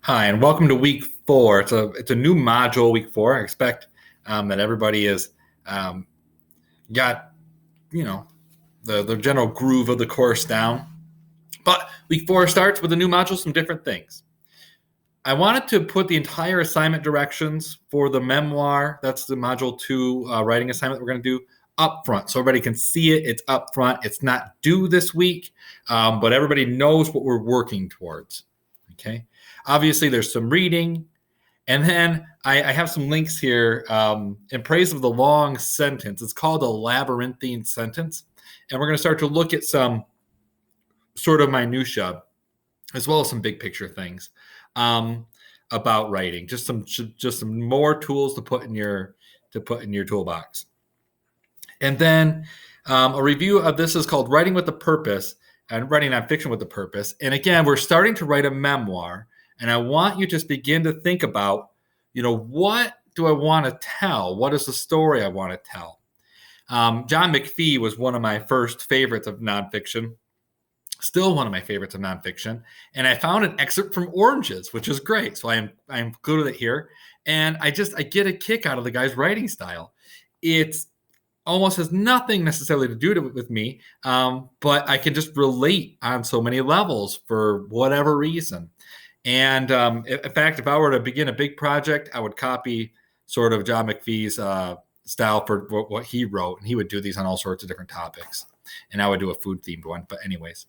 Hi, and welcome to week 4. It's a new module, week 4. I expect that everybody has um, got the general groove of the course down. But week 4 starts with a new module, some different things. I wanted to put the entire assignment directions for the memoir. That's the module 2 writing assignment that we're going to do up front, so everybody can see it. It's up front. It's not due this week, but everybody knows what we're working towards. Okay. Obviously, there's some reading. And then I have some links here in praise of the long sentence. It's called a labyrinthine sentence. And we're going to start to look at some sort of minutia, as well as some big picture things about writing. Just some more tools to put in your toolbox. And then a review of this is called Writing with a Purpose and Writing Nonfiction with a Purpose. And again, we're starting to write a memoir. And I want you to just begin to think about, what do I want to tell? What is the story I want to tell? John McPhee was one of my first favorites of nonfiction, still one of my favorites of nonfiction. And I found an excerpt from Oranges, which is great. So I included it here. And I get a kick out of the guy's writing style. It's almost has nothing necessarily to do with me, but I can just relate on so many levels for whatever reason. And in fact, if I were to begin a big project, I would copy sort of John McPhee's style for what he wrote, and he would do these on all sorts of different topics. And I would do a food-themed one. But anyways,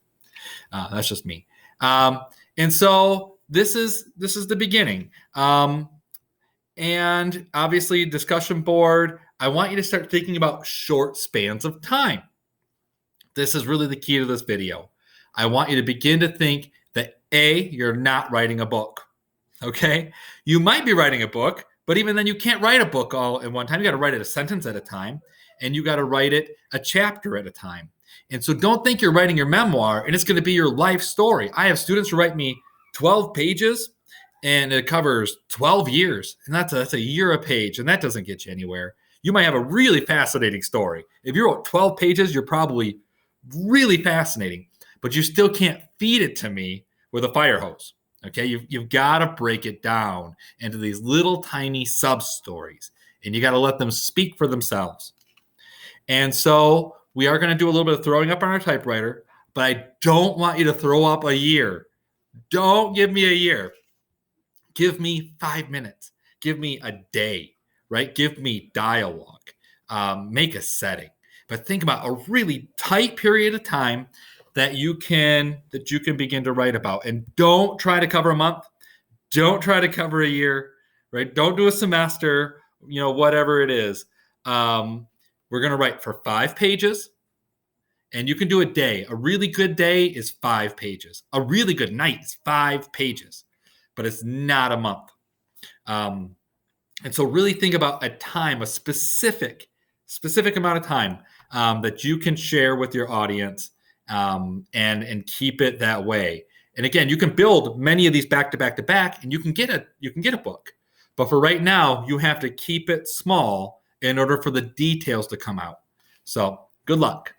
that's just me. And so this is the beginning. And obviously, discussion board. I want you to start thinking about short spans of time. This is really the key to this video. I want you to begin to think that you're not writing a book, okay? You might be writing a book, but even then you can't write a book all in one time. You got to write it a sentence at a time, and you got to write it a chapter at a time. And so don't think you're writing your memoir and it's going to be your life story. I have students who write me 12 pages and it covers 12 years, and that's a year a page, and that doesn't get you anywhere. You might have a really fascinating story. If you wrote 12 pages, you're probably really fascinating, but you still can't feed it to me with a fire hose. Okay, you've got to break it down into these little tiny sub stories, and you got to let them speak for themselves. And so we are going to do a little bit of throwing up on our typewriter, but I don't want you to throw up a year. Don't give me a year. Give me 5 minutes. Give me a day, right? Give me dialogue. Make a setting. But think about a really tight period of time that you can begin to write about. And don't try to cover a month. Don't try to cover a year, right? Don't do a semester, whatever it is. We're going to write for 5 pages, and you can do a day. A really good day is 5 pages. A really good night is 5 pages, but it's not a month. And so really think about a time, a specific amount of time that you can share with your audience, and keep it that way. And again, you can build many of these back to back to back, and you can get a book. But for right now, you have to keep it small in order for the details to come out. So good luck.